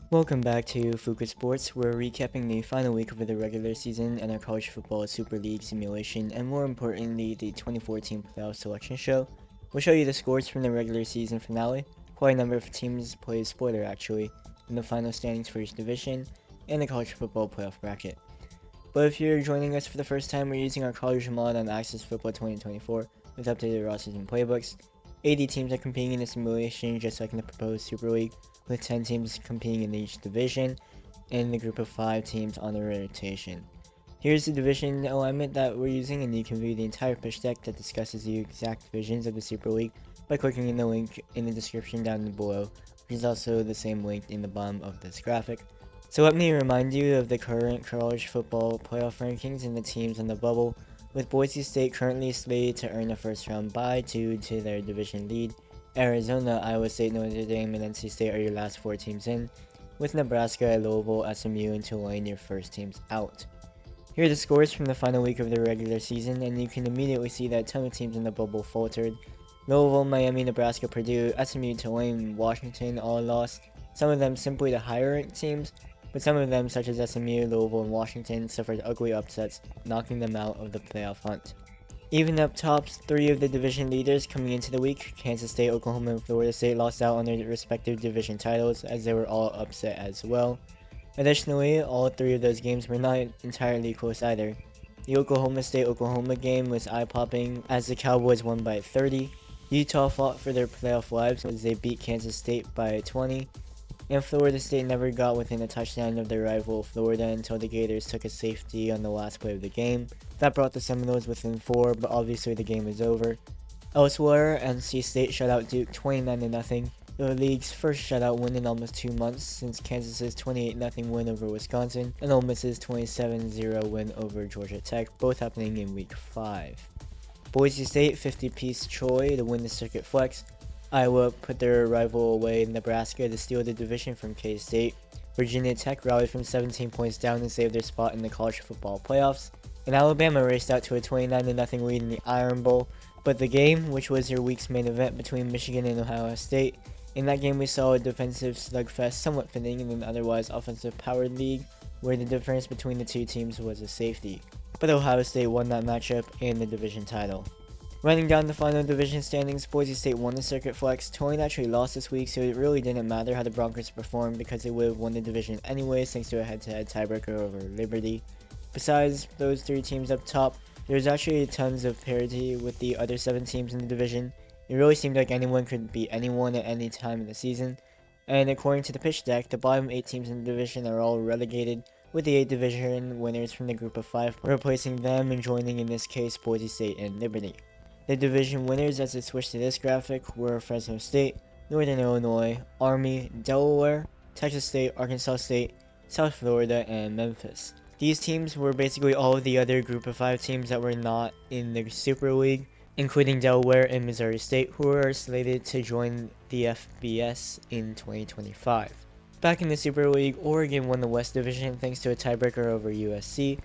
Welcome back to Fuka Sports. We're recapping the final week of the regular season and our college football Super League simulation, and more importantly, the 2014 playoff selection show. We'll show you the scores from the regular season finale, quite a number of teams played spoiler actually, and the final standings for each division, and the college football playoff bracket. But if you're joining us for the first time, we're using our college mod on Access Football 2024 with updated rosters and playbooks. 80 teams are competing in the simulation, just like in the proposed Super League, with 10 teams competing in each division, and the group of 5 teams on the rotation. Here's the division alignment that we're using, and you can view the entire pitch deck that discusses the exact divisions of the Super League by clicking in the link in the description down below, which is also the same link in the bottom of this graphic. So let me remind you of the current college football playoff rankings and the teams on the bubble, with Boise State currently slated to earn a first round bye due to their division lead. Arizona, Iowa State, Notre Dame, and NC State are your last 4 teams in, with Nebraska, Louisville, SMU, and Tulane your first teams out. Here are the scores from the final week of the regular season, and you can immediately see that a ton of teams in the bubble faltered. Louisville, Miami, Nebraska, Purdue, SMU, Tulane, Washington all lost, some of them simply to higher ranked teams, but some of them, such as SMU, Louisville, and Washington, suffered ugly upsets, knocking them out of the playoff hunt. Even up top, 3 of the division leaders coming into the week, Kansas State, Oklahoma, and Florida State, lost out on their respective division titles as they were all upset as well. Additionally, all 3 of those games were not entirely close either. The Oklahoma State-Oklahoma game was eye-popping as the Cowboys won by 30. Utah fought for their playoff lives as they beat Kansas State by 20. And Florida State never got within a touchdown of their rival Florida until the Gators took a safety on the last play of the game. That brought the Seminoles within 4, but obviously the game was over. Elsewhere, NC State shut out Duke 29-0, the league's first shutout win in almost 2 months since Kansas's 28-0 win over Wisconsin and Ole Miss's 27-0 win over Georgia Tech, both happening in Week 5. Boise State 50-piece Troy to win the circuit flex. Iowa put their rival away in Nebraska to steal the division from K-State. Virginia Tech rallied from 17 points down and saved their spot in the college football playoffs. And Alabama raced out to a 29-0 lead in the Iron Bowl. But the game, which was your week's main event between Michigan and Ohio State, in that game we saw a defensive slugfest somewhat fitting in an otherwise offensive-powered league, where the difference between the two teams was a safety. But Ohio State won that matchup and the division title. Running down the final division standings, Boise State won the circuit flex. Tulane actually lost this week, so it really didn't matter how the Broncos performed because they would have won the division anyways thanks to a head-to-head tiebreaker over Liberty. Besides those 3 teams up top, there's actually tons of parity with the other 7 teams in the division. It really seemed like anyone could beat anyone at any time in the season. And according to the pitch deck, the bottom 8 teams in the division are all relegated, with the 8 division winners from the group of 5 replacing them and joining in this case Boise State and Liberty. The division winners as it switched to this graphic were Fresno State, Northern Illinois, Army, Delaware, Texas State, Arkansas State, South Florida, and Memphis. These teams were basically all of the other group of 5 teams that were not in the Super League, including Delaware and Missouri State, who are slated to join the FBS in 2025. Back in the Super League, Oregon won the West Division thanks to a tiebreaker over USC.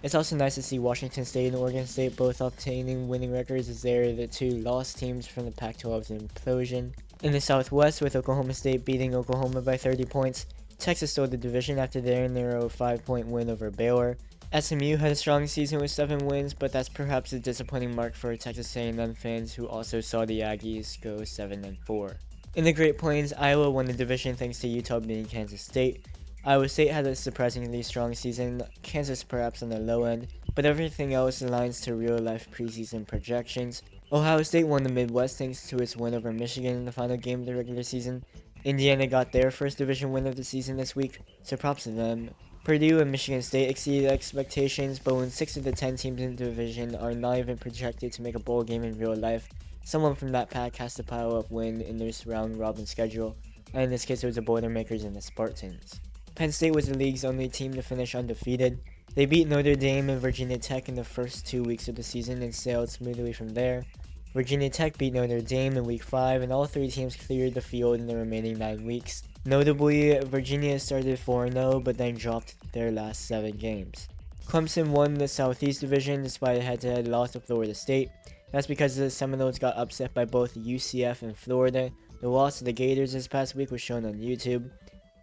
It's also nice to see Washington State and Oregon State both obtaining winning records as they're the 2 lost teams from the Pac-12's implosion. In the Southwest, with Oklahoma State beating Oklahoma by 30 points, Texas stole the division after their narrow 5-point win over Baylor. SMU had a strong season with 7 wins, but that's perhaps a disappointing mark for Texas A&M fans who also saw the Aggies go 7-4. In the Great Plains, Iowa won the division thanks to Utah beating Kansas State. Iowa State had a surprisingly strong season, Kansas perhaps on the low end, but everything else aligns to real-life preseason projections. Ohio State won the Midwest thanks to its win over Michigan in the final game of the regular season. Indiana got their first division win of the season this week, so props to them. Purdue and Michigan State exceeded expectations, but when 6 of the 10 teams in the division are not even projected to make a bowl game in real life, someone from that pack has to pile up win in this round-robin schedule, and in this case it was the Boilermakers and the Spartans. Penn State was the league's only team to finish undefeated. They beat Notre Dame and Virginia Tech in the first 2 weeks of the season and sailed smoothly from there. Virginia Tech beat Notre Dame in Week 5, and all 3 teams cleared the field in the remaining 9 weeks. Notably, Virginia started 4-0, but then dropped their last 7 games. Clemson won the Southeast Division despite a head-to-head loss to Florida State. That's because the Seminoles got upset by both UCF and Florida. The loss to the Gators this past week was shown on YouTube.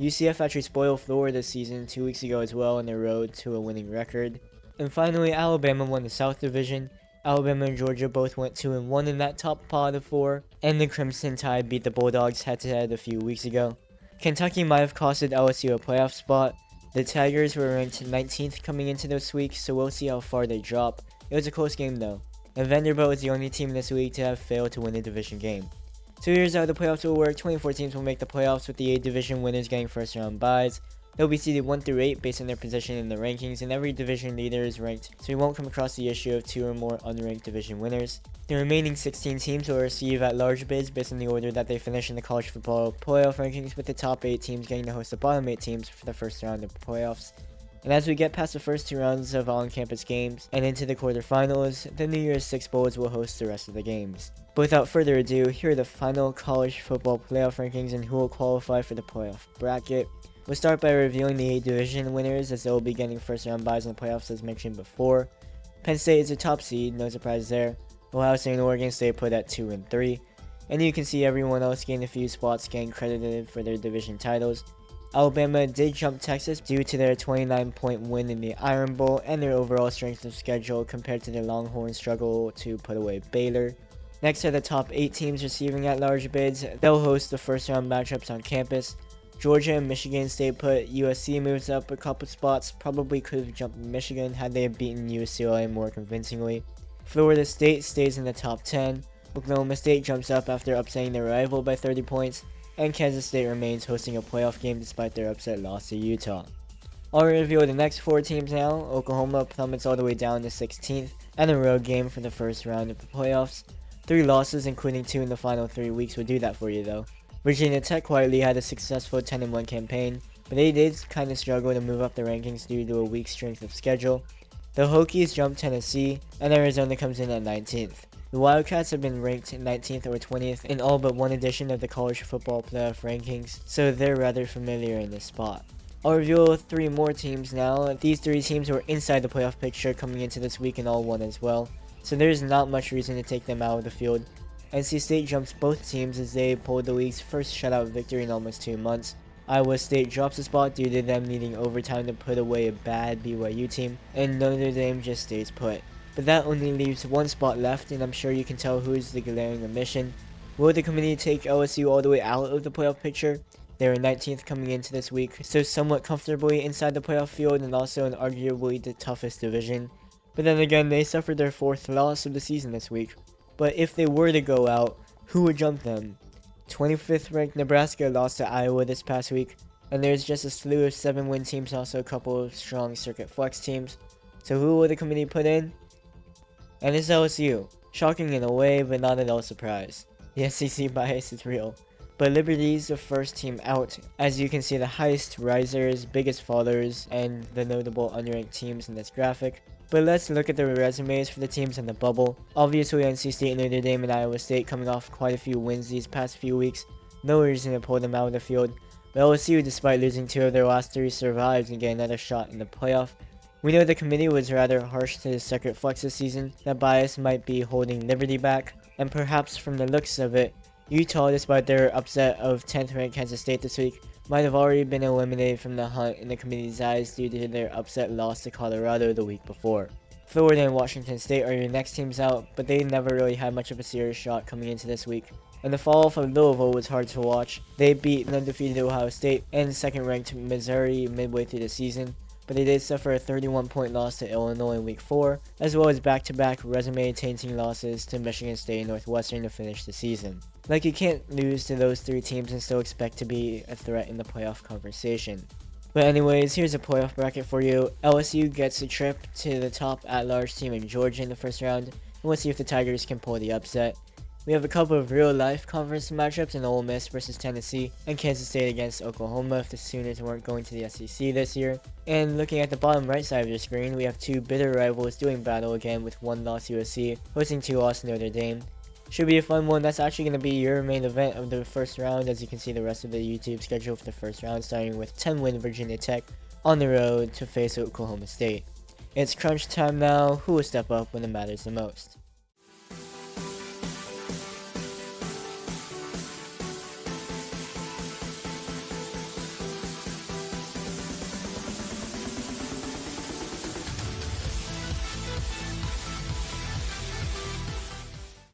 UCF actually spoiled Florida this season 2 weeks ago as well on their road to a winning record. And finally, Alabama won the South Division. Alabama and Georgia both went 2-1 in that top pot of 4, and the Crimson Tide beat the Bulldogs head-to-head a few weeks ago. Kentucky might have costed LSU a playoff spot. The Tigers were ranked 19th coming into this week, so we'll see how far they drop. It was a close game though, and Vanderbilt is the only team this week to have failed to win a division game. So here's how the playoffs will work. 24 teams will make the playoffs, with the 8 division winners getting first round byes. They'll be seeded 1 through 8 based on their position in the rankings, and every division leader is ranked, so you won't come across the issue of 2 or more unranked division winners. The remaining 16 teams will receive at-large bids based on the order that they finish in the college football playoff rankings, with the top 8 teams getting to host the bottom 8 teams for the first round of the playoffs. And as we get past the first 2 rounds of on-campus games and into the quarterfinals, the New Year's 6 Bowls will host the rest of the games. But without further ado, here are the final college football playoff rankings and who will qualify for the playoff bracket. We'll start by reviewing the 8 division winners, as they will be getting first round byes in the playoffs as mentioned before. Penn State is a top seed, no surprise there. Ohio State and Oregon stay put at 2 and 3. And you can see everyone else getting a few spots getting credited for their division titles. Alabama did jump Texas due to their 29-point win in the Iron Bowl and their overall strength of schedule compared to their Longhorns' struggle to put away Baylor. Next are the top 8 teams receiving at-large bids. They'll host the first round matchups on campus. Georgia and Michigan stay put. USC moves up a couple spots, probably could have jumped Michigan had they beaten UCLA more convincingly. Florida State stays in the top 10. Oklahoma State jumps up after upsetting their rival by 30 points. And Kansas State remains hosting a playoff game despite their upset loss to Utah. I'll reveal the next 4 teams now. Oklahoma plummets all the way down to 16th, and a road game for the first round of the playoffs. 3 losses, including 2 in the final 3 weeks, would do that for you though. Virginia Tech quietly had a successful 10-1 campaign, but they did kind of struggle to move up the rankings due to a weak strength of schedule. The Hokies jumped Tennessee, and Arizona comes in at 19th. The Wildcats have been ranked 19th or 20th in all but one edition of the college football playoff rankings, so they're rather familiar in this spot. I'll reveal 3 more teams now. These 3 teams were inside the playoff picture coming into this week and all won as well, so there's not much reason to take them out of the field. NC State jumps both teams as they pulled the league's first shutout victory in almost 2 months. Iowa State drops a spot due to them needing overtime to put away a bad BYU team, and Notre Dame just stays put. But that only leaves 1 spot left, and I'm sure you can tell who's the glaring omission. Will the committee take LSU all the way out of the playoff picture? They were 19th coming into this week, so somewhat comfortably inside the playoff field and also in arguably the toughest division. But then again, they suffered their 4th loss of the season this week. But if they were to go out, who would jump them? 25th ranked Nebraska lost to Iowa this past week, and there's just a slew of 7-win teams, also a couple of strong circuit flex teams. So who will the committee put in? And it's LSU. Shocking in a way, but not at all surprised. The SEC bias is real. But Liberty's the first team out, as you can see the highest risers, biggest fallers, and the notable unranked teams in this graphic. But let's look at the resumes for the teams in the bubble. Obviously NC State, Notre Dame, and Iowa State coming off quite a few wins these past few weeks. No reason to pull them out of the field. But LSU, despite losing 2 of their last 3, survived and get another shot in the playoff. We know the committee was rather harsh to the circuit flex this season. That bias might be holding Liberty back. And perhaps from the looks of it, Utah, despite their upset of 10th ranked Kansas State this week, might have already been eliminated from the hunt in the committee's eyes due to their upset loss to Colorado the week before. Florida and Washington State are your next teams out, but they never really had much of a serious shot coming into this week. And the fall-off of Louisville was hard to watch. They beat an undefeated Ohio State and 2nd ranked Missouri midway through the season, but they did suffer a 31-point loss to Illinois in week 4, as well as back-to-back resume-tainting losses to Michigan State and Northwestern to finish the season. Like, you can't lose to those 3 teams and still expect to be a threat in the playoff conversation. But anyways, here's a playoff bracket for you. LSU gets a trip to the top at-large team in Georgia in the first round, and we'll see if the Tigers can pull the upset. We have a couple of real-life conference matchups in Ole Miss versus Tennessee, and Kansas State against Oklahoma if the Sooners weren't going to the SEC this year. And looking at the bottom right side of your screen, we have 2 bitter rivals doing battle again, with 1 loss USC hosting 2 loss Notre Dame. Should be a fun one. That's actually going to be your main event of the first round, as you can see the rest of the YouTube schedule for the first round, starting with 10-win Virginia Tech on the road to face Oklahoma State. It's crunch time now. Who will step up when it matters the most?